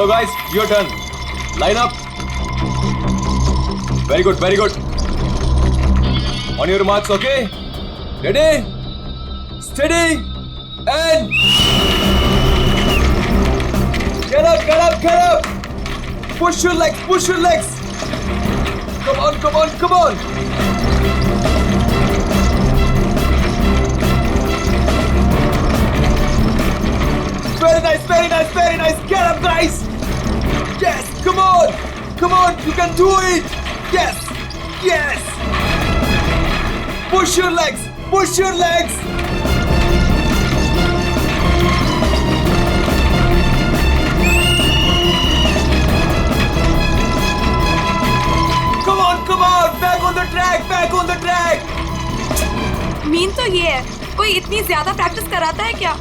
चलो guys, your turn. Line up. Very good, very good. On your marks, okay? Ready, steady, and get up, get up, get up. Push your legs, push your legs. Come on, come on, come on. Very nice, very nice, very nice. Get up, guys. Yes, come on. Come on, you can do it. Yes, yes. Push your legs, push your legs. Come on, come on. Back on the track, back on the track. Mean तो ये है, कोई इतनी ज्यादा practice कराता है क्या?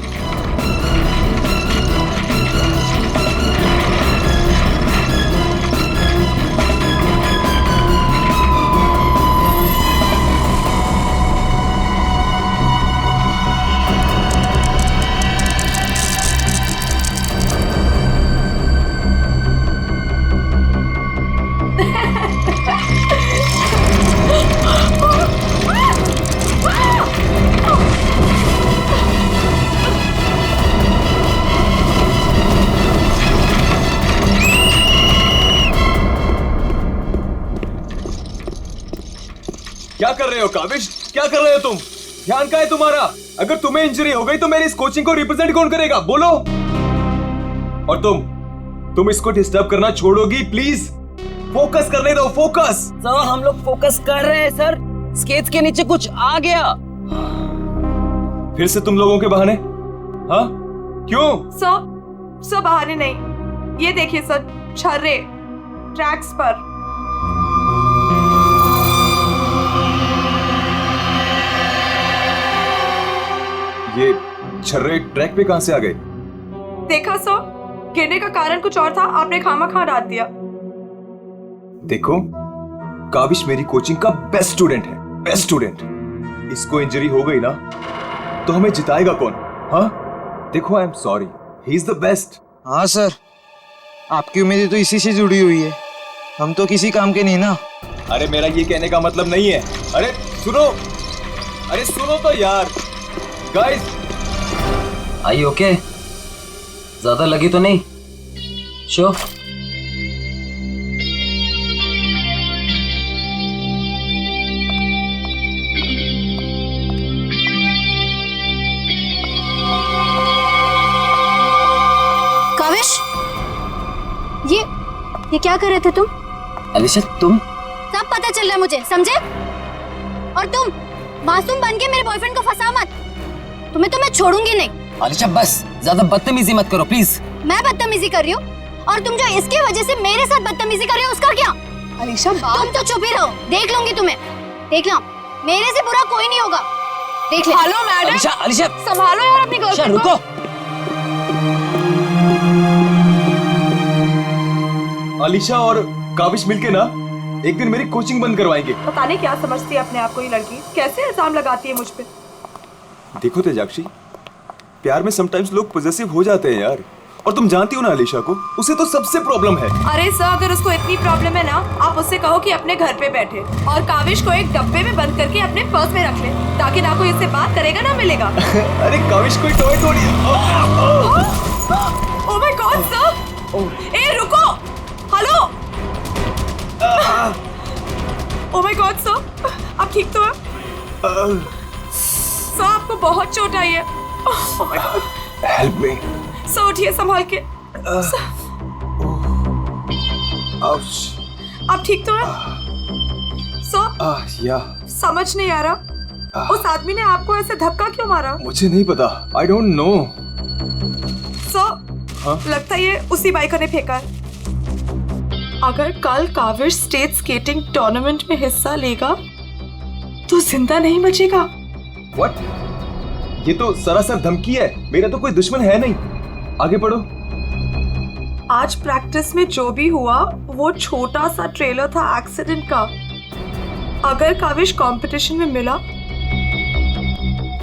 क्या कर रहे हो काविश? क्या कर रहे हो तुम? ध्यान कहाँ है तुम्हारा? अगर तुम्हें इंजरी हो गई तो मेरी इस कोचिंग को रिप्रेजेंट कौन करेगा? बोलो. और तुम इसको डिस्टर्ब करना छोड़ोगी प्लीज? फोकस करने दो, फोकस. सर हम लोग फोकस कर रहे हैं सर. स्केट्स के नीचे कुछ आ गया. फिर से तुम लोगों के बहाने? हाँ, क्यों? सर बहाने नहीं. ये देखिए सर, छर्रे ट्रैक्स पर. ये छर्रे ट्रैक पे कहां से आ गए? देखा सर, गिरने का कारण कुछ और था, आपने खामा डाल दिया. देखो, काविश मेरी कोचिंग का बेस्ट स्टूडेंट है, बेस्ट स्टूडेंट. इसको इंजरी हो गई ना तो हमें जिताएगा कौन? हाँ, देखो, I am sorry, he is the best. हाँ सर, आपकी उम्मीदें तो इसी से जुड़ी हुई है. हम तो किसी काम के नहीं ना. अरे मेरा ये कहने का मतलब नहीं है. अरे सुनो तो यार. गाइस, आई ओके? ज्यादा लगी तो नहीं? शो काविश, ये क्या कर रहे थे तुम? अलीशा तुम? सब पता चल रहा है मुझे, समझे? और तुम मासूम बन के मेरे बॉयफ्रेंड को फंसाओ मत. तुम्हें तो मैं छोड़ूंगी नहीं. अलीशा बस ज्यादा बदतमीजी मत करो प्लीज. मैं बदतमीजी कर रही हूँ, और तुम जो इसकी वजह से मेरे साथ बदतमीजी कर रही हो उसका क्या? अलीशा, तुम तो चुप ही रहो. देख लूंगी तुम्हें, देख लो. मेरे से बुरा कोई नहीं होगा. देख ले. Hello madam. अलीशा संभालो यार अपनी गर्लफ्रेंड को. रुको. अलीशा और काविश मिलके ना एक दिन मेरी कोचिंग बंद करवाएंगे. पता नहीं क्या समझती है अपने आप को ये लड़की, कैसे इल्जाम लगाती है मुझ पे. देखो तेजाक्षी, प्यार में समटाइम्स लोग पॉजेसिव हो जाते हैं यार. और तुम जानती हो ना अलीशा को, उसे तो सबसे प्रॉब्लम है. अरे सर, अगर उसको इतनी प्रॉब्लम है ना, आप उससे कहो कि अपने घर पे बैठे और काविश को एक डब्बे में बंद करके अपने पर्स में रख ले, ताकि ना कोई इससे बात करेगा ना मिलेगा. अरे काविश कोई टॉय थोड़ी है. Oh my god sir. ए रुको. Hello. Oh my god sir, आप ठीक तो हैं? सर आपको बहुत चोट आई है. Oh my God. Help me. Sir उठिए संभाल के. आप ठीक तो हैं? सर या समझ नहीं आ रहा, उस आदमी ने आपको ऐसे धक्का क्यों मारा? मुझे नहीं पता, आई डोंट नो. सर लगता है ये उसी बाइकर ने फेंका है. अगर कल काविश स्टेट स्केटिंग टूर्नामेंट में हिस्सा लेगा तो जिंदा नहीं बचेगा. व्हाट? ये तो सरासर धमकी है. मेरा तो कोई दुश्मन है नहीं. आगे पढ़ो. आज प्रैक्टिस में जो भी हुआ वो छोटा सा ट्रेलर था एक्सीडेंट का. अगर काविश कंपटीशन में मिला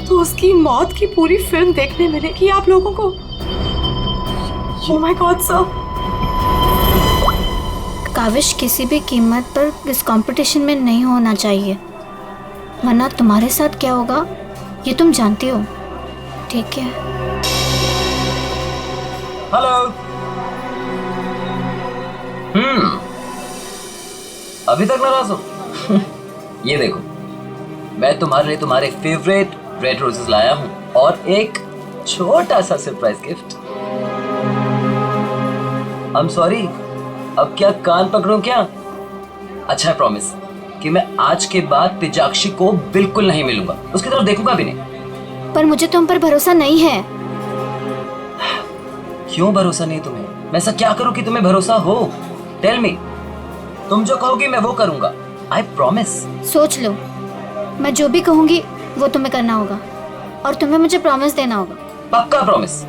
तो उसकी मौत की पूरी फिल्म देखने मिलेगी आप लोगों को. Oh my god sir. Kavish किसी भी कीमत पर इस कंपटीशन में नहीं होना चाहिए, वरना तुम्हारे साथ क्या होगा ये तुम जानती हो, ठीक है? हेलो। अभी तक नाराज हो? ये देखो, मैं तुम्हारे लिए तुम्हारे फेवरेट रेड रोजेस लाया हूँ और एक छोटा सा surprise gift. I am sorry, अब क्या कान पकड़ूं क्या? अच्छा है, प्रॉमिस कि मैं आज के बाद तेजाक्षी को बिल्कुल नहीं मिलूंगा, उसकी तरफ देखूंगा भी नहीं। पर मुझे तुम पर भरोसा नहीं है। क्यों भरोसा नहीं तुम्हें? मैं ऐसा क्या करूं कि तुम्हें भरोसा हो? Tell me. तुम जो कहोगी मैं वो करूंगा, आई प्रॉमिस। सोच लो, मैं जो भी कहूंगी वो तुम्हें करना होगा और तुम्हें मुझे प्रॉमिस देना होगा। पक्का प्रॉमिस?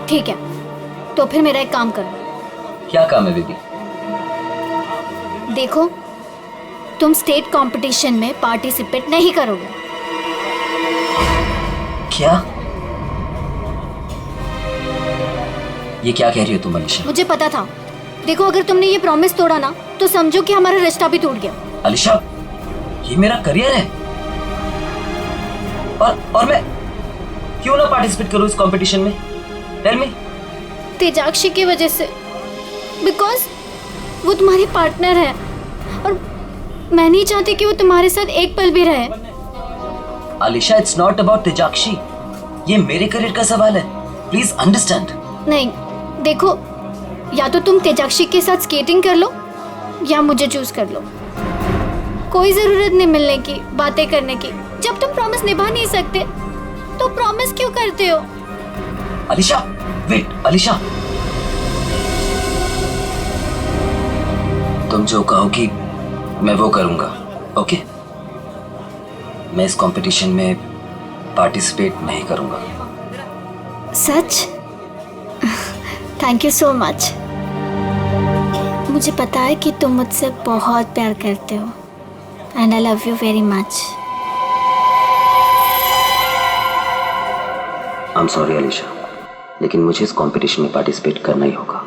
ठीक है, तो फिर मेरा एक काम करो। क्या काम है बेबी? देखो, तुम स्टेट कंपटीशन में पार्टिसिपेट नहीं करोगे। क्या? ये क्या कह रही हो तुम अलीशा? मुझे पता था। देखो, अगर तुमने ये प्रॉमिस तोड़ा ना तो समझो कि हमारा रिश्ता भी टूट गया। अलीशा, ये मेरा करियर है और मैं क्यों ना पार्टिसिपेट करूं इस कंपटीशन में? Tell me. तेजाक्षी की वजह से, बिकॉज वो तुम्हारी पार्टनर है और मैं नहीं चाहती कि वो तुम्हारे साथ एक पल भी रहे। अलीशा, इट्स नॉट अबाउट तेजाक्षी, ये मेरे करियर का सवाल है, प्लीज अंडरस्टैंड। नहीं, देखो, या तो तुम तेजाक्षी के साथ स्केटिंग कर लो या मुझे चूज कर लो। कोई जरूरत नहीं मिलने की, बातें करने की। जब तुम प्रॉमिस निभा नहीं सकते तो प्रॉमिस क्यों करते हो? अलीशा, वेट, अलीशा, तुम जो कहोगी मैं वो करूंगा, ओके? मैं इस कंपटीशन में पार्टिसिपेट नहीं करूंगा। सच? Thank you so much. मुझे पता है कि तुम मुझसे बहुत प्यार करते हो and I love you very much. I am sorry Alisha, लेकिन मुझे इस कंपटीशन में पार्टिसिपेट करना ही होगा।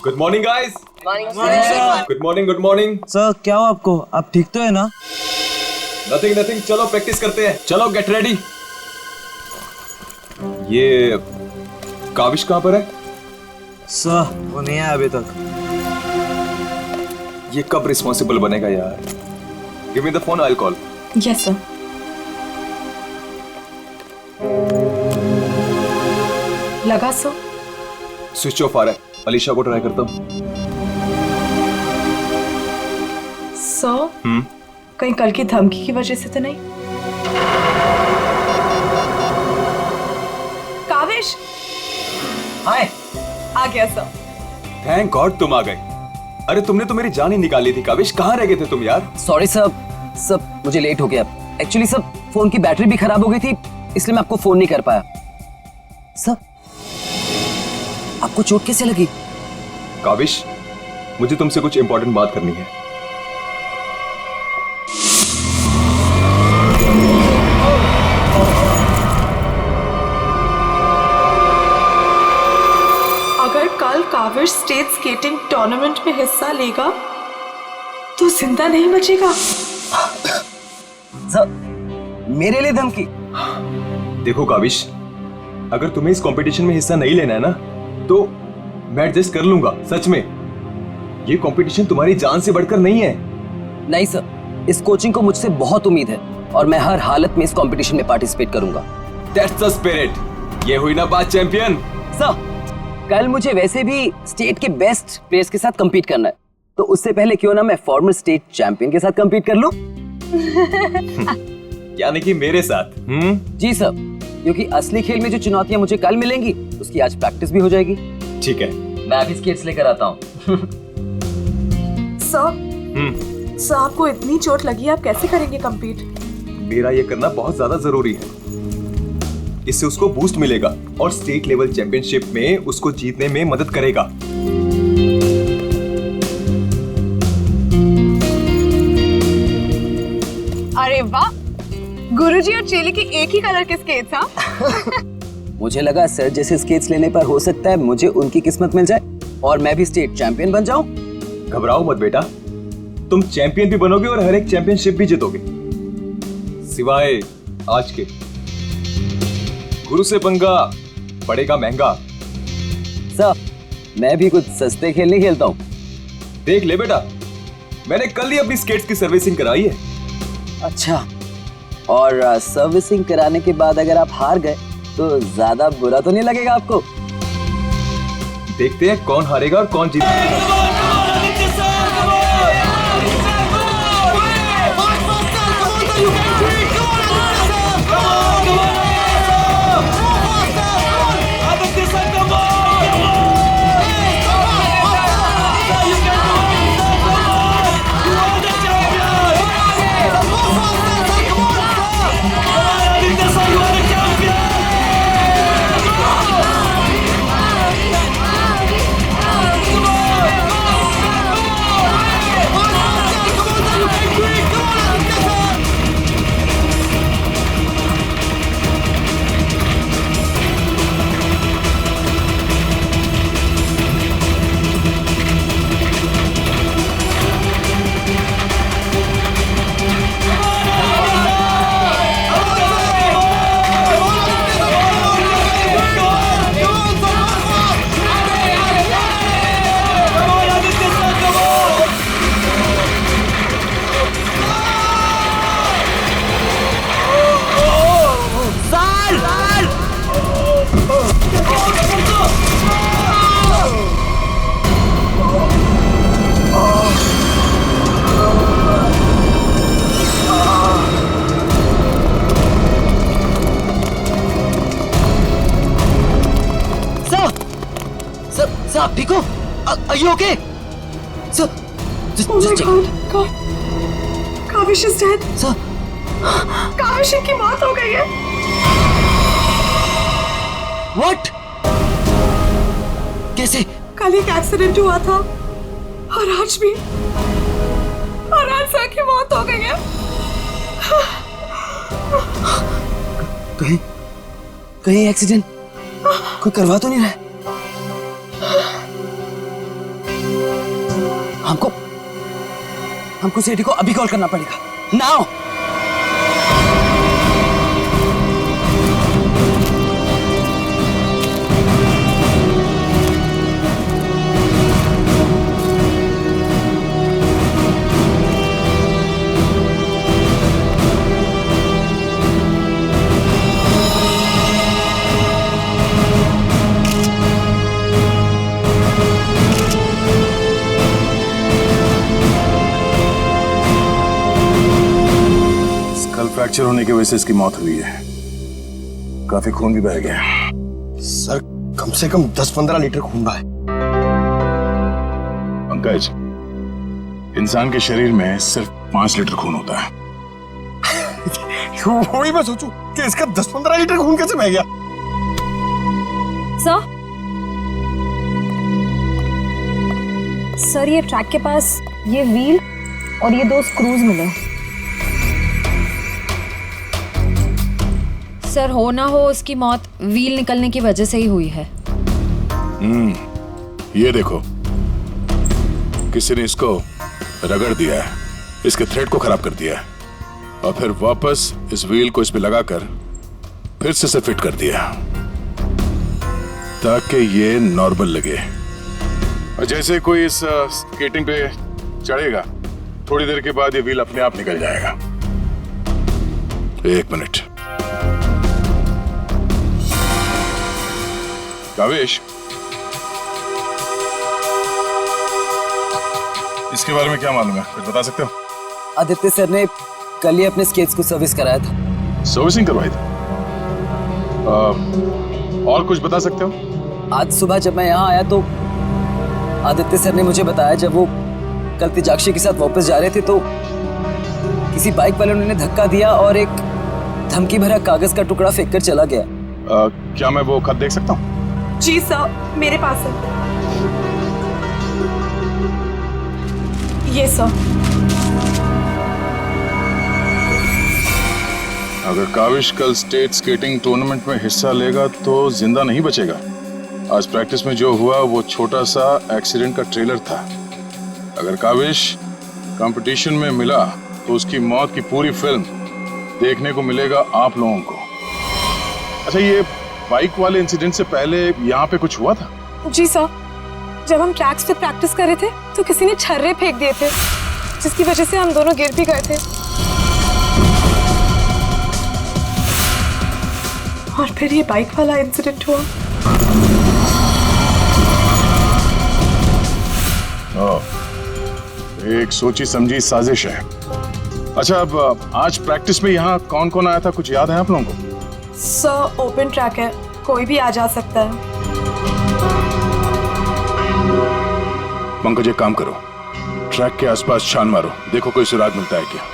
Good morning guys. Good morning, good morning. Sir क्या हो आपको? आप ठीक तो है ना? नथिंग नथिंग, चलो प्रैक्टिस करते हैं। चलो गेट रेडी। ये काविश कहाँ पर है? सर वो नहीं आया अभी तक। ये कब रिस्पॉन्सिबल बनेगा यार? Give me the phone, I will call. Yes sir. लगा सो? स्विच ऑफ आ रहा है। अलीशा को ट्राई करता हूँ। सो कहीं कल की धमकी की वजह से तो नहीं? काविश हाय। आ गया सर। थैंक गॉड तुम आ गए। अरे तुमने तो मेरी जान ही निकाली थी काविश, कहाँ रह गए थे तुम यार? सॉरी सब मुझे लेट हो गया। एक्चुअली सब फोन की बैटरी भी खराब हो गई थी, इसलिए मैं आपको फोन नहीं कर पाया। सब आपको चोट कैसे लगी? काविश, मुझे तुमसे कुछ इंपॉर्टेंट बात करनी है। अगर कल काविश स्टेट स्केटिंग टूर्नामेंट में हिस्सा लेगा तो जिंदा नहीं बचेगा। सब मेरे लिए धमकी? देखो काविश, अगर तुम्हें इस कंपटीशन में हिस्सा नहीं लेना है ना तो मैं एडजस्ट कर लूंगा। सच में ये कंपटीशन तुम्हारी जान से बढ़कर नहीं है। नहीं सर, इस कोचिंग को मुझसे बहुत उम्मीद है और मैं हर हालत में इस कंपटीशन में पार्टिसिपेट करूंगा। That's the spirit. ये हुई ना बात चैंपियन। सर, कल मुझे वैसे भी स्टेट के बेस्ट प्लेयर्स के साथ compete करना है, तो उससे पहले क्यों ना मैं फॉर्मर स्टेट चैंपियन के साथ compete कर लूं? यानी कि मेरे साथ? जी सर, क्योंकि असली खेल में जो चुनौतियां मुझे कल मिलेंगी उसकी आज प्रैक्टिस भी हो जाएगी। ठीक है। मैं अभी स्केट्स लेकर आता हूँ। सर आपको इतनी चोट लगी, आप कैसे करेंगे कंपीट? मेरा ये करना बहुत ज्यादा जरूरी है। इससे उसको बूस्ट मिलेगा और स्टेट लेवल चैंपियनशिप में उसको जीतने में मदद करेगा। अरे वाह, गुरुजी और चेली के एक ही कलर के स्केट्स। हाँ मुझे लगा सर जैसे स्केट्स लेने पर हो सकता है मुझे उनकी किस्मत मिल जाए और मैं भी स्टेट चैंपियन बन जाऊं। घबराओ मत बेटा, तुम चैंपियन भी बनोगे और हर एक चैंपियनशिप भी जीतोगे, सिवाय आज के। गुरु से पंगा पड़ेगा महंगा। सर मैं भी कुछ सस्ते खेल नहीं खेलता हूँ। देख ले बेटा, मैंने कल ही अपनी स्केट्स की सर्विसिंग कराई है। अच्छा, और सर्विसिंग कराने के बाद अगर आप हार गए तो ज्यादा बुरा तो नहीं लगेगा आपको? देखते हैं कौन हारेगा और कौन जीतेगा। सर आप ठीक हो? Are you okay? Sir, Oh my God, God. Kaavish is dead. Sir. Kaavish की मौत हो गई है। What? कैसे? कल एक एक्सीडेंट हुआ था और आज भी, और आज सर की मौत हो गई है। कहीं एक्सीडेंट कोई करवा तो नहीं रहा है? हमको सेठी को अभी कॉल करना पड़ेगा। नाउ। फ्रैक्चर होने की वजह से इसकी मौत हुई है। काफी खून भी बह गया। सर कम से कम 10-15 लीटर खून बहा है। पंकज, इंसान के शरीर में सिर्फ 5 लीटर खून होता है। वही मैं सोचूं कि इसका 10-15 लीटर खून कैसे बह गया। सर ये ट्रैक के पास ये व्हील और ये 2 स्क्रूज मिले। सर हो ना हो उसकी मौत व्हील निकलने की वजह से ही हुई है। ये देखो, किसी ने इसको रगड़ दिया है, इसके थ्रेड को खराब कर दिया है और फिर वापस इस व्हील को इस पे लगाकर फिर से इसे फिट कर दिया ताकि ये नॉर्मल लगे। और जैसे कोई इस स्केटिंग पे चढ़ेगा, थोड़ी देर के बाद ये व्हील अपने आप निकल जाएगा। 1 मिनट। कावेश, इसके बारे में क्या मालूम है? कुछ बता सकते हो? आदित्य सर ने कल ही अपने स्केट्स को सर्विस कराया था। सर्विसिंग करवाई थी? और कुछ बता सकते हो? आज सुबह जब मैं यहाँ आया तो आदित्य सर ने मुझे बताया जब वो कल तेजाक्षी के साथ वापस जा रहे थे तो किसी बाइक वाले ने उन्हें धक्का दिया और एक धमकी भरा कागज का टुकड़ा फेंक कर चला गया। क्या मैं वो खत देख सकता हूँ? जी सर, मेरे पास है। ये सर। अगर काविश कल स्टेट स्केटिंग टूर्नामेंट में हिस्सा लेगा तो जिंदा नहीं बचेगा। आज प्रैक्टिस में जो हुआ वो छोटा सा एक्सीडेंट का ट्रेलर था। अगर काविश कंपटीशन में मिला तो उसकी मौत की पूरी फिल्म देखने को मिलेगा आप लोगों को। अच्छा, ये बाइक वाले इंसिडेंट से पहले यहाँ पे कुछ हुआ था? जी सर, जब हम ट्रैक्स पे प्रैक्टिस कर रहे थे तो किसी ने छर्रे फेंक दिए थे, जिसकी वजह से हम दोनों गिर भी गए थे। और फिर ये बाइक वाला इंसिडेंट हुआ। एक सोची समझी साजिश है। अच्छा, अब आज प्रैक्टिस में यहाँ कौन कौन आया था, कुछ याद है आप लोगों को? सर ओपन ट्रैक है, कोई भी आ जा सकता है। पंकज, एक काम करो, ट्रैक के आसपास छान मारो, देखो कोई सुराग मिलता है क्या।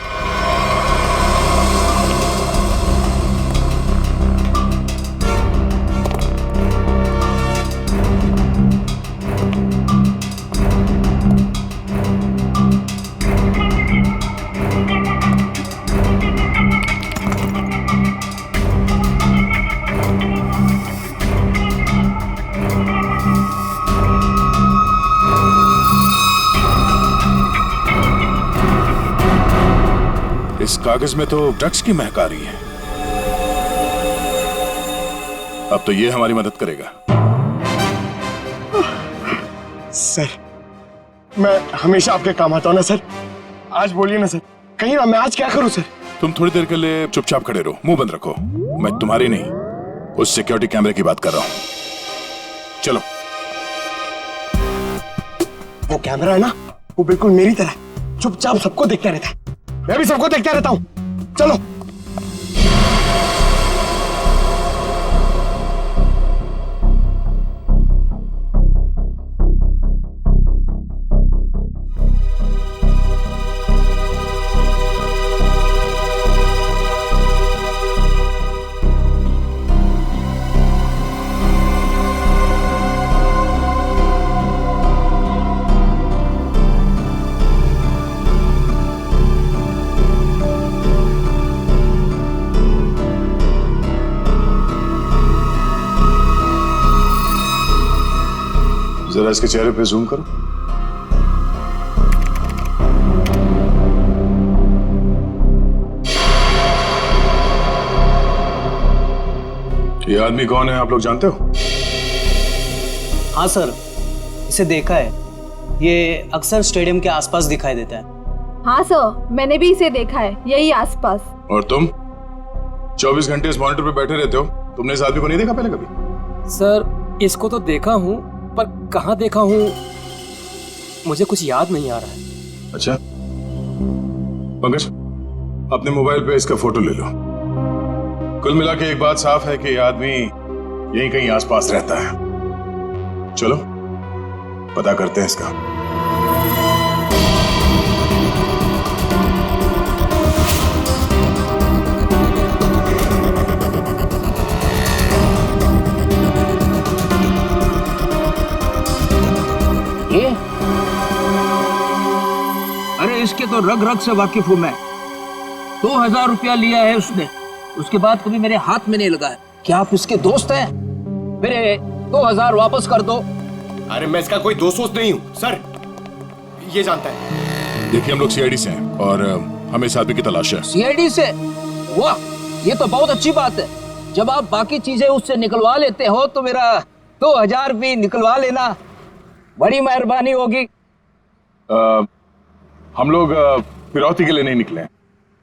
इस कागज में तो ड्रग्स की महक आ रही है। अब तो ये हमारी मदद करेगा। सर, मैं हमेशा आपके काम आता हूं ना सर। आज बोलिए ना सर, कहीं ना मैं आज क्या करूं सर? तुम थोड़ी देर के लिए चुपचाप खड़े रहो, मुंह बंद रखो। मैं तुम्हारी नहीं, उस सिक्योरिटी कैमरे की बात कर रहा हूं। चलो। वो कैमरा है ना, वो बिल्कुल मेरी तरह चुपचाप सबको देखता रहता है। मैं भी सबको देखता रहता हूं। चलो। जरा इसके चेहरे पे जूम करो। ये आदमी कौन है, आप लोग जानते हो? हाँ सर, इसे देखा है। ये अक्सर स्टेडियम के आसपास दिखाई देता है। हाँ सर, मैंने भी इसे देखा है, यही आसपास। और तुम 24 घंटे इस मॉनिटर पे बैठे रहते हो, तुमने इस आदमी को नहीं देखा पहले कभी? सर, इसको तो देखा हूँ, पर कहाँ देखा हूँ मुझे कुछ याद नहीं आ रहा है। अच्छा पंकज, अपने मोबाइल पे इसका फोटो ले लो। कुल मिला के एक बात साफ है कि ये आदमी यहीं कहीं आसपास रहता है। चलो पता करते हैं इसका। ये अरे इसके तो रग रग से वाकिफ हूं मैं। 2000 रुपया लिया है उसने, उसके बाद कभी मेरे हाथ में नहीं लगा है। क्या आप इसके दोस्त हैं? मेरे 2000 वापस कर दो। अरे मैं इसका कोई दोस्त वोस्त नहीं हूँ सर, ये जानता है। देखिए हम लोग सीआईडी से हैं और हमें इस आदमी की तलाश है। सीआईडी से? वाह, ये तो बहुत अच्छी बात है। जब आप बाकी चीजें उससे निकलवा लेते हो तो मेरा 2000 भी निकलवा लेना, बड़ी मेहरबानी होगी। हम लोग फिरौती के लिए नहीं निकले हैं।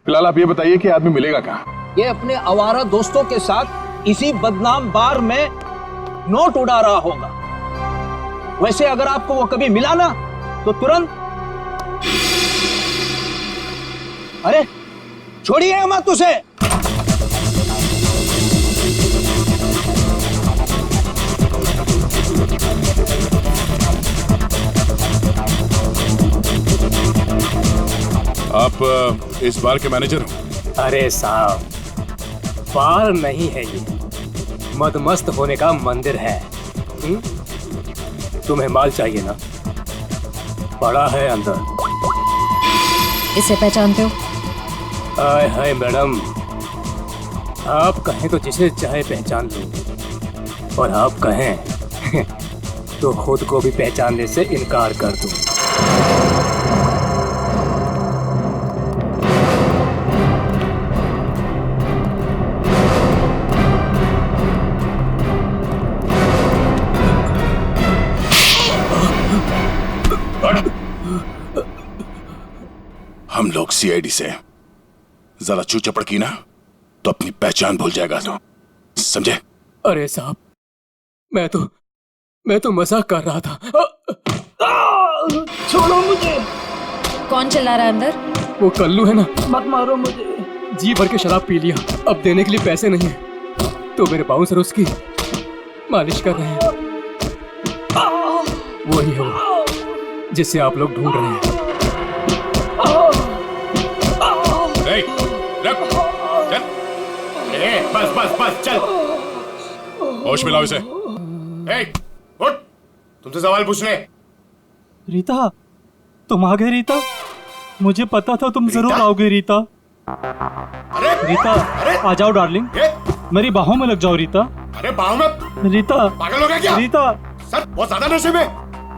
फिलहाल आप ये बताइए कि आदमी मिलेगा कहाँ? ये अपने आवारा दोस्तों के साथ इसी बदनाम बार में नोट उड़ा रहा होगा। वैसे अगर आपको वो कभी मिला ना तो तुरंत, अरे छोड़िए मत उसे। आप इस बार के मैनेजर हो? अरे साहब, बार नहीं है ये, मदमस्त होने का मंदिर है। तुम्हें माल चाहिए ना, बड़ा है अंदर। इसे पहचानते हो? हाय हाय मैडम, आप कहें तो जिसे चाहे पहचान लो, और आप कहें तो खुद को भी पहचानने से इनकार कर दूं। हम लोग सीआईडी से जरा चू चपड़ की ना तो अपनी पहचान भूल जाएगा तो, समझे? अरे साहब, मैं तो मजाक कर रहा था। छोड़ो मुझे। कौन चला रहा है अंदर? वो कल्लू है ना। मत मारो मुझे। जी भर के शराब पी लिया, अब देने के लिए पैसे नहीं है, तो मेरे बाउंसर उसकी मालिश कर रहे हैं। वही है वो जिसे आप लोग ढूंढ रहे हैं। चल, बस चल। होश में लाओ इसे। उठ, तुमसे सवाल पूछने। रीता, तुम आ गए रीता? मुझे पता था तुम जरूर आओगे रीता। अरे रीता, आ जाओ डार्लिंग, मेरी बाहों में लग जाओ रीता। अरे बाहों में? रीता, पागल हो गया क्या? रीता सर बहुत ज्यादा नशे में,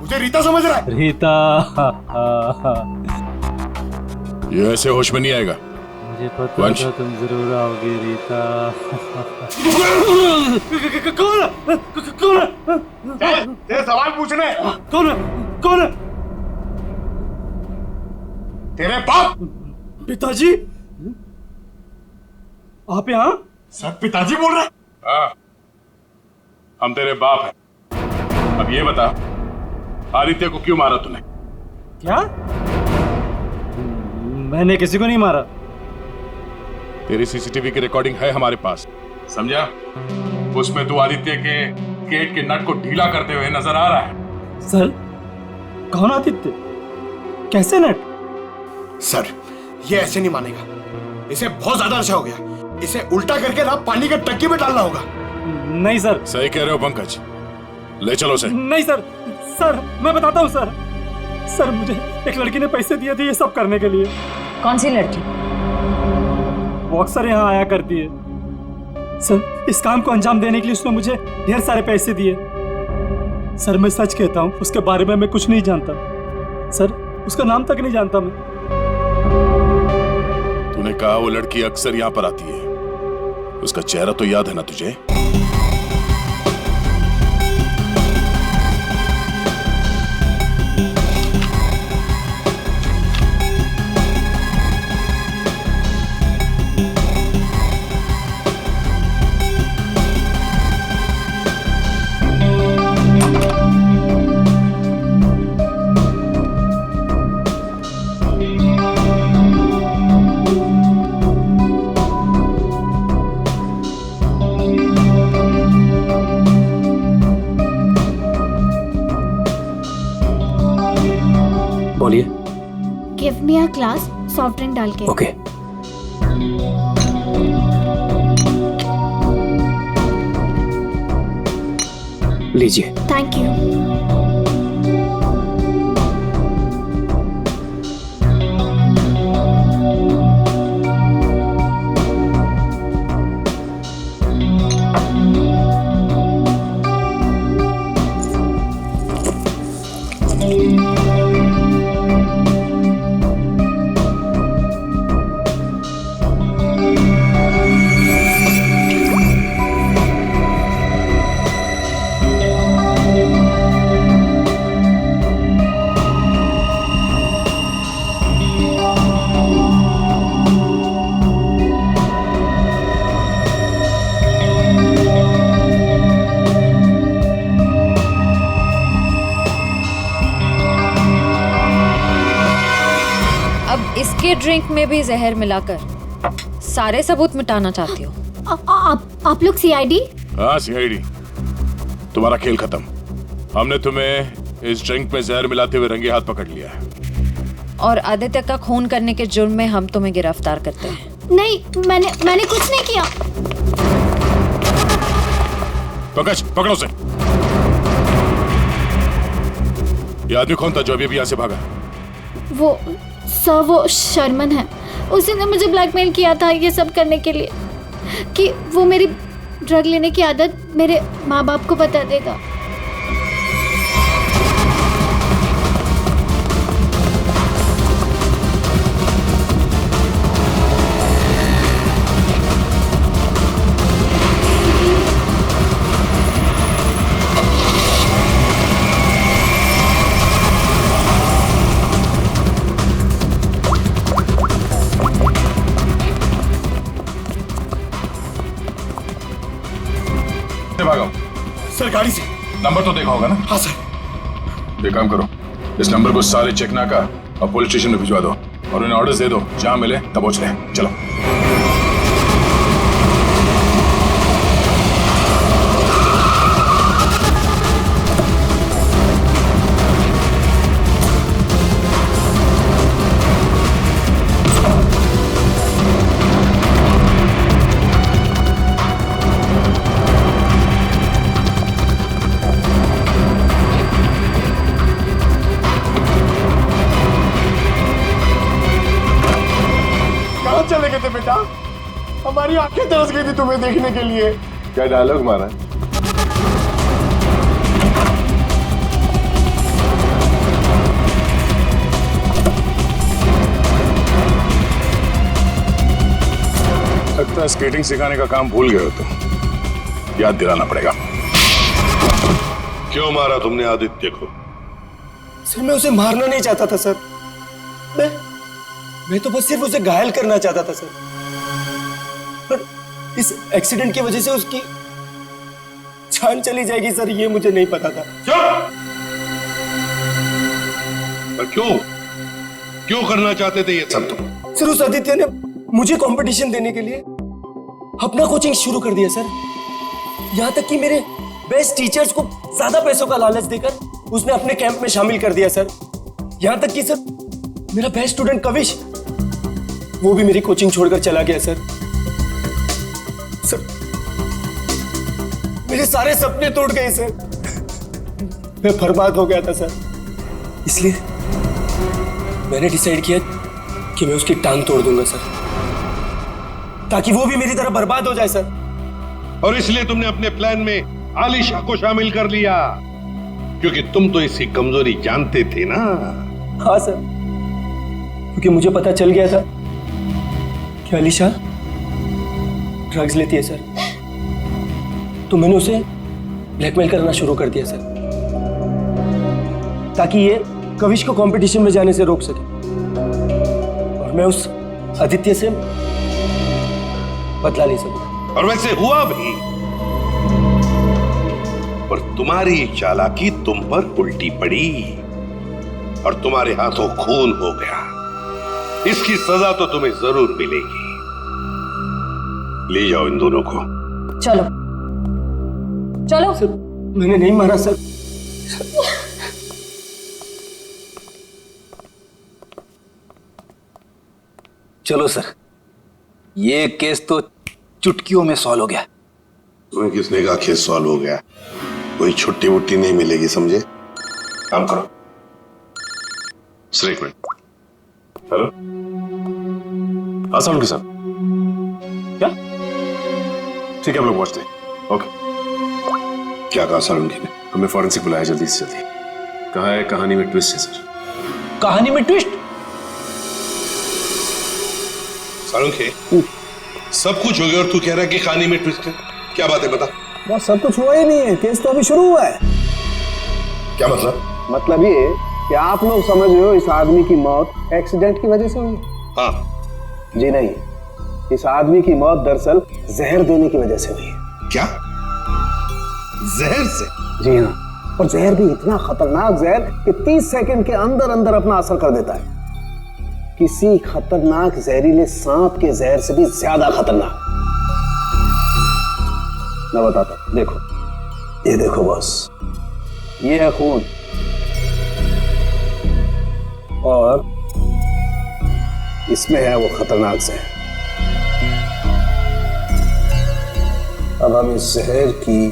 मुझे रीता समझ रहा है। रीता, ये ऐसे होश में नहीं आएगा। मुझे पता था तुम जरूर आओगे रीता। कौन? तेरे सवाल पूछने। कौन? तेरे बाप। पिताजी, आप यहाँ? सर पिताजी बोल रहे? हाँ, हम तेरे बाप हैं। अब ये बता, आदित्य को क्यों मारा तूने? क्या? मैंने किसी को नहीं मारा। तेरी सीसीटीवी की रिकॉर्डिंग है हमारे पास, समझा? उसमें तू आदित्य के गेट के नट को ढीला करते हुए नजर आ रहा है। सर, कौन आदित्य? कैसे नट? सर, ये ऐसे नहीं मानेगा, इसे बहुत ज्यादा नशा हो गया, इसे उल्टा करके ना पानी के टंकी में डालना होगा। नहीं सर। सही कह रहे हो पंकज, ले चलो उसे। नहीं सर, सर मैं बताता हूँ सर। सर, मुझे एक लड़की ने पैसे दिए थे ये सब करने के लिए। कौन सी लड़की? वो अक्सर यहाँ आया करती है सर। इस काम को अंजाम देने के लिए उसने मुझे ढेर सारे पैसे दिए। सर, मैं सच कहता हूँ, उसके बारे में मैं कुछ नहीं जानता सर, उसका नाम तक नहीं जानता मैं। तूने कहा वो लड़की अक्सर यहाँ पर आती है, उसका चेहरा तो याद है ना तुझे? बोलिए। Give me a glass soft drink डाल के। ओके। लीजिए। Thank you. इसके ड्रिंक में भी जहर मिलाकर सारे सबूत मिटाना चाहती हो? आप लोग सीआईडी? हाँ सीआईडी। तुम्हारा खेल खत्म। हमने तुम्हें इस ड्रिंक में जहर मिलाते हुए रंगे हाथ पकड़ लिया है। और आदित्य का खून करने के जुर्म में हम तुम्हें गिरफ्तार करते हैं। नहीं, मैंने कुछ नहीं किया। पंकज, पकड़ो उसे। ये आदमी कौन था जो अभी यहाँ से भागा? वो शर्मन है, उसी ने मुझे ब्लैकमेल किया था ये सब करने के लिए। कि वो मेरी ड्रग लेने की आदत मेरे माँ बाप को बता देगा। सर गाड़ी से। नंबर तो देखा होगा ना? हाँ सर। एक काम करो, इस नंबर को सारे चेकनाका और पुलिस स्टेशन में भिजवा दो और उन्हें ऑर्डर्स दे दो, जहां मिले तब पहुंच रहे। चलो। चले गए थे बेटा, हमारी आंखें तरस गई थी तुम्हें देखने के लिए। क्या डायलॉग मारा? लगता है स्केटिंग सिखाने का काम भूल गए हो तुम, याद दिलाना पड़ेगा। क्यों मारा तुमने आदित्य को? सर मैं उसे मारना नहीं चाहता था सर, मैं तो बस सिर्फ उसे घायल करना चाहता था सर, पर इस एक्सीडेंट की वजह से उसकी जान चली जाएगी सर, ये मुझे नहीं पता था। पर क्यों करना चाहते थे ये सब तुम? सर उस आदित्य ने मुझे कंपटीशन देने के लिए अपना कोचिंग शुरू कर दिया सर, यहां तक कि मेरे बेस्ट टीचर्स को ज्यादा पैसों का लालच देकर उसने अपने कैंप में शामिल कर दिया सर। यहां तक कि सर मेरा बेस्ट स्टूडेंट कविश, वो भी मेरी कोचिंग छोड़कर चला गया सर। मेरे सारे सपने टूट गए सर, मैं बर्बाद हो गया था सर। इसलिए मैंने डिसाइड किया कि मैं उसकी टांग तोड़ दूंगा सर, ताकि वो भी मेरी तरह बर्बाद हो जाए सर। और इसलिए तुमने अपने प्लान में आलिशा को शामिल कर लिया, क्योंकि तुम तो इसकी कमजोरी जानते थे ना। हाँ सर, क्योंकि मुझे पता चल गया था कि आलिशा ड्रग्स लेती है सर, तो मैंने उसे ब्लैकमेल करना शुरू कर दिया सर, ताकि ये कविश को कंपटीशन में जाने से रोक सके और मैं उस आदित्य से बदला ले सकूं। और वैसे हुआ भी, पर तुम्हारी चालाकी तुम पर उल्टी पड़ी और तुम्हारे हाथों खून हो गया। इसकी सजा तो तुम्हें जरूर मिलेगी। ले जाओ इन दोनों को। चलो चलो। सर मैंने नहीं मारा सर। चलो सर, ये केस तो चुटकियों में सॉल्व हो गया। तुम्हें किसने कहा केस सॉल्व हो गया? कोई छुट्टी वुट्टी नहीं मिलेगी, समझे? काम करो। सर एक मिनट। हेलो, आसान के साथ क्या? ठीक है, हम लोग पहुंचते हैं। ओके। क्या कहा सालुंकी ने? हमें फॉरेंसिक बुलाया जल्दी से जल्दी। कहा है कहानी में ट्विस्ट है सर। कहानी में ट्विस्ट? सालुंकी, सब कुछ हो गया और तू कह रहा है कि कहानी में ट्विस्ट है? क्या बात है, बता। बस सब कुछ हुआ ही नहीं है, केस तो अभी शुरू हुआ है। क्या मतलब? मतलब ये कि आप लोग समझ रहे हो इस आदमी की मौत एक्सीडेंट की वजह से हुई। हाँ। जी नहीं, इस आदमी की मौत दरअसल जहर देने की वजह से हुई है। क्या? जहर से? जी हाँ, और जहर भी इतना खतरनाक जहर कि 30 सेकंड के अंदर अंदर अपना असर कर देता है। किसी खतरनाक जहरीले सांप के जहर से भी ज्यादा खतरनाक। मैं बताता हूं, देखो, ये देखो बॉस, ये है खून और इसमें है वो खतरनाक जहर। अब हम इस जहर की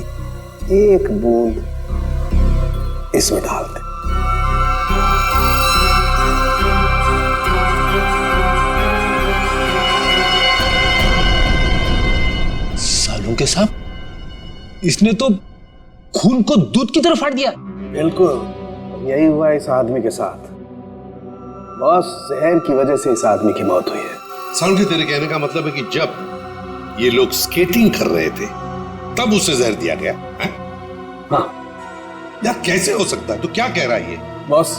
एक बूंद इसमें डाल दें। एमके साहब, इसने तो खून को दूध की तरह फाड़ दिया। बिल्कुल यही हुआ इस आदमी के साथ। बॉस, जहर की वजह से इस आदमी की मौत हुई है। साउंड, तेरे कहने का मतलब है कि जब ये लोग स्केटिंग कर रहे थे तब उसे जहर दिया गया है? हाँ। यार कैसे हो सकता है? तू क्या कह रहा है ये? बॉस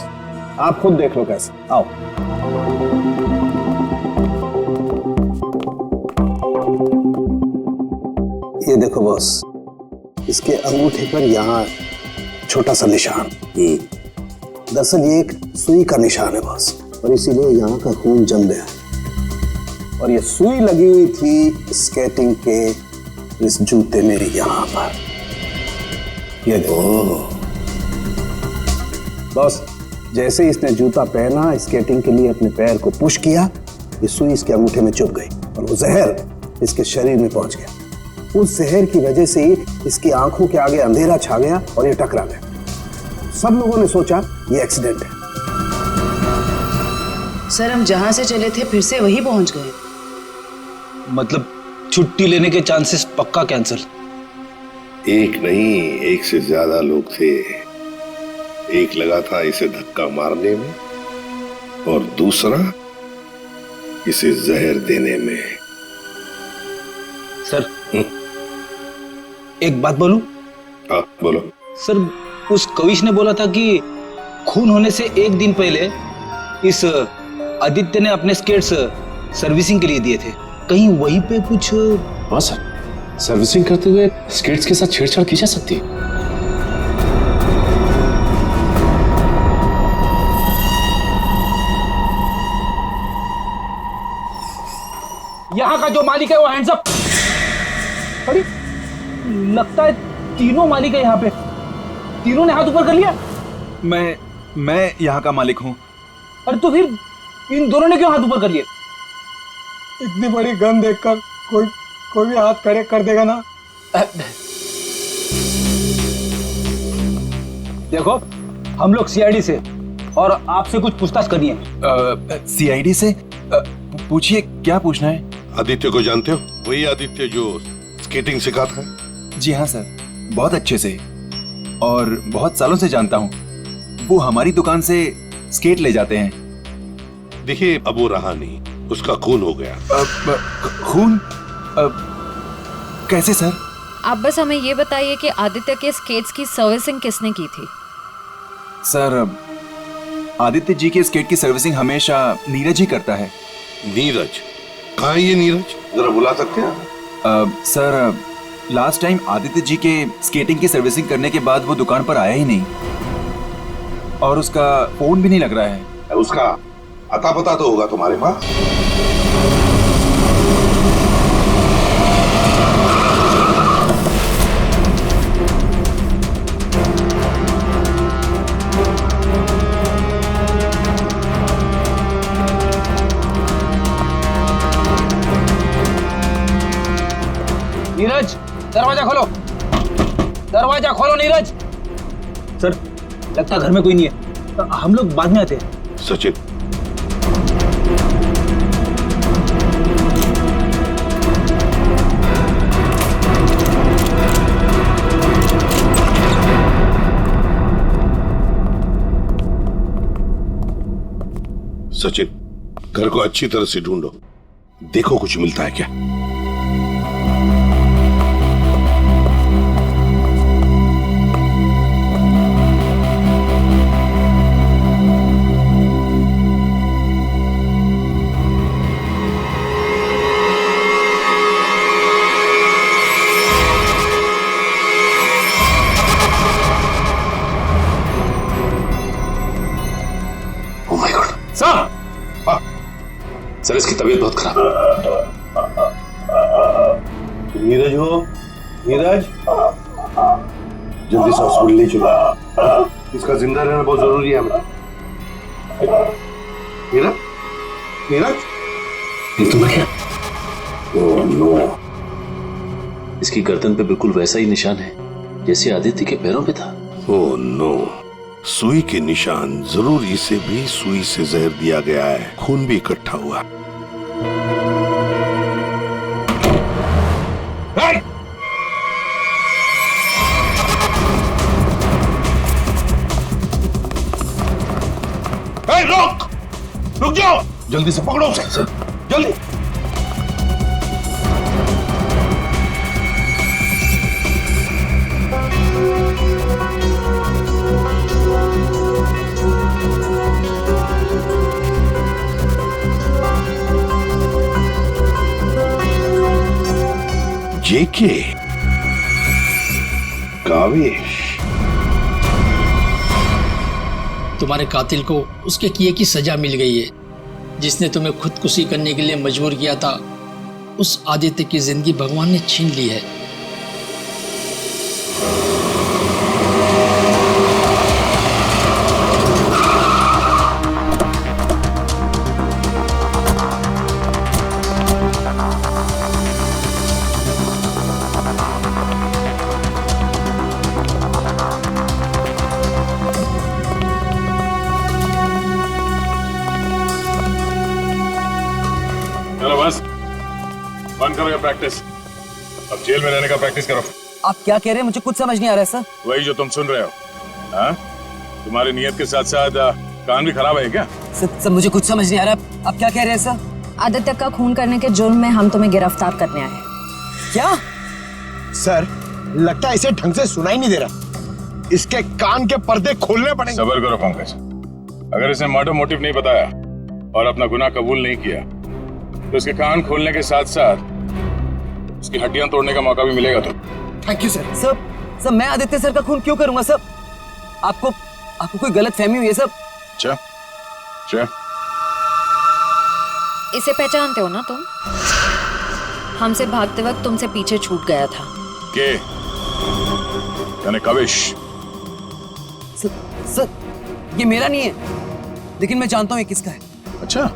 आप खुद देख लो कैसे। आओ। ये देखो बॉस, इसके अंगूठे पर यहाँ छोटा सा निशान। दरअसल ये एक सुई का निशान है बॉस, और इसीलिए यहाँ का खून जम गया। और ये सुई लगी हुई थी स्केटिंग के इस जूते मेरे यहाँ पर। ये देखो बॉस, जैसे इसने जूता पहना, स्केटिंग के लिए अपने पैर को पुश किया, ये सुई इसके अंगूठे में चुभ गई और वो जहर इसके शरीर में पहुंच गया। उस जहर की वजह से ही इसकी आंखों के आगे अंधेरा छा गया और ये टकरा गया। सब लोगों ने सोचा ये एक्सीडेंट है। सर, हम जहां से चले थे फिर से वही पहुंच गए। मतलब छुट्टी लेने के चांसेस पक्का कैंसिल। एक नहीं, एक से ज्यादा लोग थे। एक लगा था इसे धक्का मारने में और दूसरा इसे जहर देने में। सर एक बात बोलूं? हाँ बोलो। सर, उस कविश ने बोला था कि खून होने से एक दिन पहले इस आदित्य ने अपने स्केट्स सर्विसिंग के लिए दिए थे। कहीं वहीं पे कुछ? हाँ सर, सर्विसिंग करते हुए स्केट्स के साथ छेड़छाड़ की जा सकती है। यहाँ का जो मालिक है वो हैंड्स अप। अरे लगता है तीनों मालिक है यहाँ पे। तीनों ने हाथ ऊपर कर लिया। मैं यहाँ का मालिक हूँ। अरे तो फिर इन दोनों ने क्यों हाथ ऊपर कर लिए? इतनी बड़ी गन देखकर कोई भी हाथ खड़े कर देगा ना। देखो, हम लोग सीआईडी से और आपसे कुछ पूछताछ करनी है। सीआईडी से? पूछिए, क्या पूछना है? आदित्य को जानते हो? वही आदित्य जो स्केटिंग सिखाता है। जी हाँ सर, बहुत अच्छे से और बहुत सालों से जानता हूँ। वो हमारी दुकान से स्केट ले जाते हैं। देखिए, अब वो रहा नहीं, उसका खून हो गया। खून? कैसे सर? आप बस हमें ये बताइए कि आदित्य के स्केट्स की सर्विसिंग किसने की थी? सर, आदित्य जी के स्केट की सर्विसिंग हमेशा नीरज ही करता है। नीरज? कहाँ है ये नीरज? जरा बुला सकते हैं? Sir, last time Aditya ji के स्केटिंग की सर्विसिंग करने के बाद वो दुकान पर आया ही नहीं और उसका फोन भी नहीं लग रहा है। उसका अता पता तो होगा तुम्हारे पास? नीरज, दरवाजा खोलो। दरवाजा खोलो नीरज। सर, लगता है घर में कोई नहीं है। हम लोग बाद में आते हैं। सचिन, सचिन, घर को अच्छी तरह से ढूंढो, देखो कुछ मिलता है क्या। सर, इसकी तबीयत बहुत खराब है। नीरज हो? नीरज, जल्दी से हॉस्पिटल ले चलो, इसका जिंदा रहना बहुत जरूरी है हमें। नीरज, नीरज, ये तो मैं क्या? ओह नो, इसकी गर्दन पे बिल्कुल वैसा ही निशान है जैसे आदित्य के पैरों पे था। ओह नो, सुई के निशान। जरूर इसे भी सुई से जहर दिया गया है, खून भी इकट्ठा हुआ। जल्दी से पकड़ो उसे, जल्दी। जेके कावेश, तुम्हारे कातिल को उसके किए की सजा मिल गई है। जिसने तुम्हें खुदकुशी करने के लिए मजबूर किया था, उस आदित्य की जिंदगी भगवान ने छीन ली है। चलो बस बंद करो ये प्रैक्टिस, अब जेल में रहने का प्रैक्टिस करो। आप क्या कह रहे हैं? मुझे कुछ समझ नहीं आ रहा है सर। वही जो तुम सुन रहे हो। हाँ? तुम्हारी नियत के साथ साथ कान भी खराब है क्या? सर मुझे कुछ समझ नहीं आ रहा। आप क्या कह रहे हैं सर? आदित्य का खून करने के जुर्म में हम तुम्हें गिरफ्तार करने आए हैं। क्या? सर लगता है इसे ढंग से सुनाई नहीं दे रहा, इसके कान के पर्दे खोलने पड़ेंगे। सब्र करो पंकज, अगर इसने मर्डर मोटिव नहीं बताया और अपना गुनाह कबूल नहीं किया तो इसके कान खोलने के साथ साथ उसकी हड्डियां तोड़ने का मौका भी मिलेगा। तो थैंक यू सर। सर मैं आदित्य सर का खून क्यों करूंगा सर? आपको कोई गलत फहमी हुई है सर? अच्छा इसे पहचानते हो ना तुम? हमसे भागते वक्त तुमसे पीछे छूट गया था। के यानी कावेश? सर ये मेरा नहीं है, लेकिन मैं जानता हूँ ये किसका है। अच्छा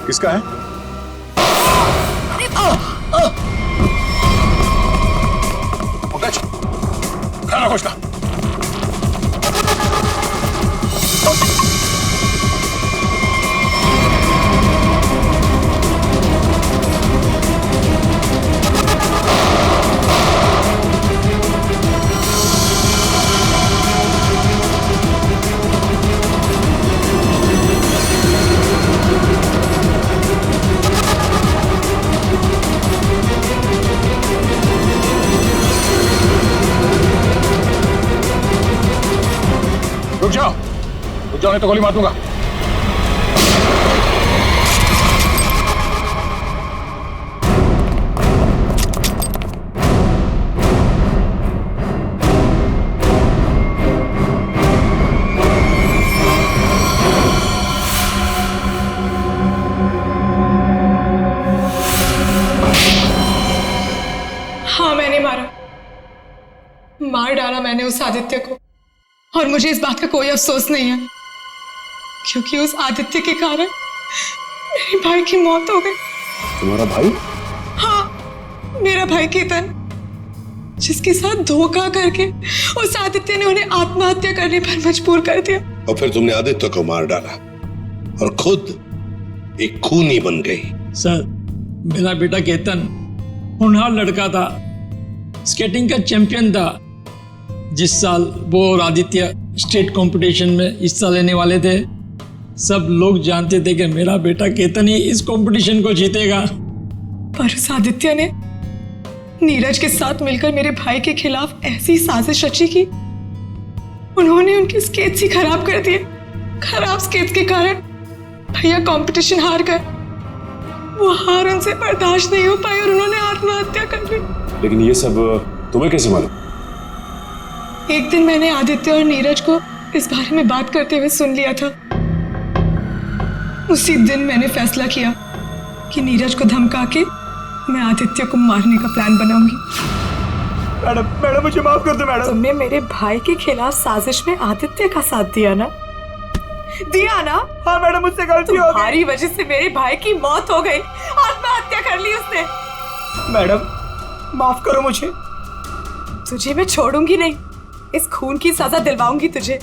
किसका है? पंकज खाना खोजना। रुक जाओ नहीं तो गोली मार दूंगा। हाँ मैंने मार डाला मैंने उस आदित्य को, और मुझे इस बात का कोई अफसोस नहीं है, क्योंकि उस आदित्य के कारण मेरे भाई की मौत हो गई। तुम्हारा भाई? हाँ मेरा भाई केतन, जिसके साथ धोखा करके उस आदित्य ने उन्हें आत्महत्या करने पर मजबूर कर दिया। और फिर तुमने आदित्य को मार डाला और खुद एक खूनी बन गई। सर मेरा बेटा केतन होनहार लड़का था, स्केटिंग का चैंपियन था। जिस साल वो और आदित्य स्टेट कंपटीशन में हिस्सा लेने वाले थे, सब लोग जानते थे कि मेरा बेटा केतन ही इस कंपटीशन को जीतेगा। पर उस आदित्य ने नीरज के साथ मिलकर मेरे भाई के खिलाफ ऐसी साजिश रची कि उन्होंने उनके स्केट्स ही खराब कर दिए। खराब स्केट्स के कारण भैया कंपटीशन हार गए। वो हार उनसे बर्दाश्त नहीं हो पाई और उन्होंने आत्महत्या कर ली। लेकिन ये सब तुम्हें कैसे मालूम? एक दिन मैंने आदित्य और नीरज को इस बारे में बात करते हुए सुन लिया था। उसी दिन मैंने फैसला किया कि नीरज को धमका के मैं आदित्य को मारने का प्लान बनाऊंगी। मैडम मुझे माफ कर दो मैडम। तुमने मेरे भाई के खिलाफ साजिश में आदित्य का साथ दिया ना? हाँ मैडम मुझसे गलती हो गई। तुम्हारी वजह से मेरे भाई की मौत हो गई, आत्महत्या कर ली उसने। मैडम माफ करो मुझे। तुझे मैं छोड़ूंगी नहीं, इस खून की सजा दिलवाऊंगी तुझे।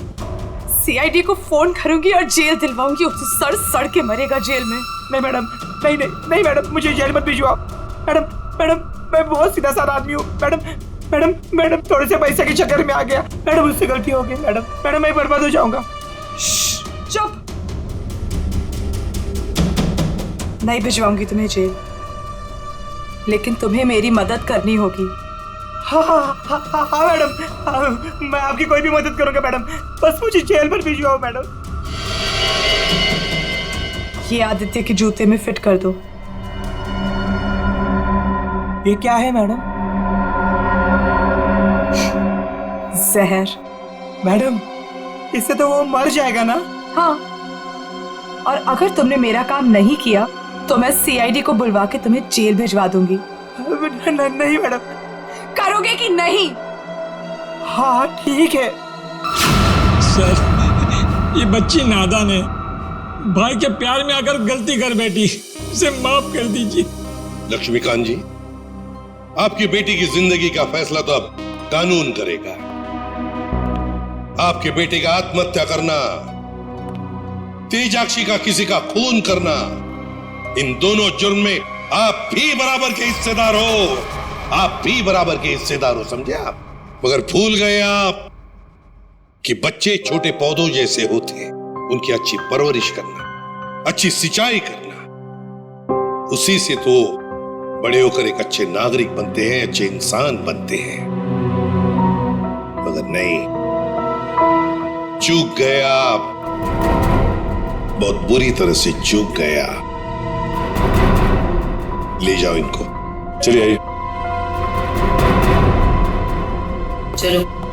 सीआईडी को फोन करूंगी और जेल दिलवाऊंगी। सड़ सड़ के मरेगा जेल में। नहीं मैडम, नहीं मैडम, मुझे जेल मत भेजो आप। मैडम मैं बहुत सीधा साधा आदमी हूँ। मैडम थोड़े से पैसे के चक्कर में आ गया। मैडम मुझसे गलती हो गई। मैडम मैं बर्बाद हो जाऊंगा। चुप। नहीं भिजवाऊंगी तुम्हें जेल, लेकिन तुम्हें मेरी मदद करनी होगी। हाँ मैडम, मैं आपकी कोई भी मदद करूंगा मैडम, बस मुझे जेल पर भिजवाओ मैडम। ये आदित्य के जूते में फिट कर दो। ये क्या है मैडम? जहर। मैडम, इससे तो वो मर जाएगा ना? हाँ, और अगर तुमने मेरा काम नहीं किया तो मैं सीआईडी को बुलवा के तुम्हें जेल भिजवा दूंगी। नहीं मैडम। करोगे कि नहीं? हाँ ठीक है। सर, ये बच्ची नादान है, भाई के प्यार में आकर गलती कर बैठी, इसे माफ कर दीजिए। लक्ष्मीकांत जी, आपकी बेटी की जिंदगी का फैसला तो अब कानून करेगा। आपके बेटे का आत्महत्या करना, तेजाक्षी का किसी का खून करना, इन दोनों जुर्म में आप भी बराबर के हिस्सेदार हो। आप भी बराबर के हिस्सेदार हो, समझे आप? मगर भूल गए आप कि बच्चे छोटे पौधों जैसे होते, उनकी अच्छी परवरिश करना, अच्छी सिंचाई करना, उसी से तो बड़े होकर एक अच्छे नागरिक बनते हैं, अच्छे इंसान बनते हैं। मगर नहीं, चूक गए आप, बहुत बुरी तरह से चूक गया। ले जाओ इनको। चलिए आइए। चलो।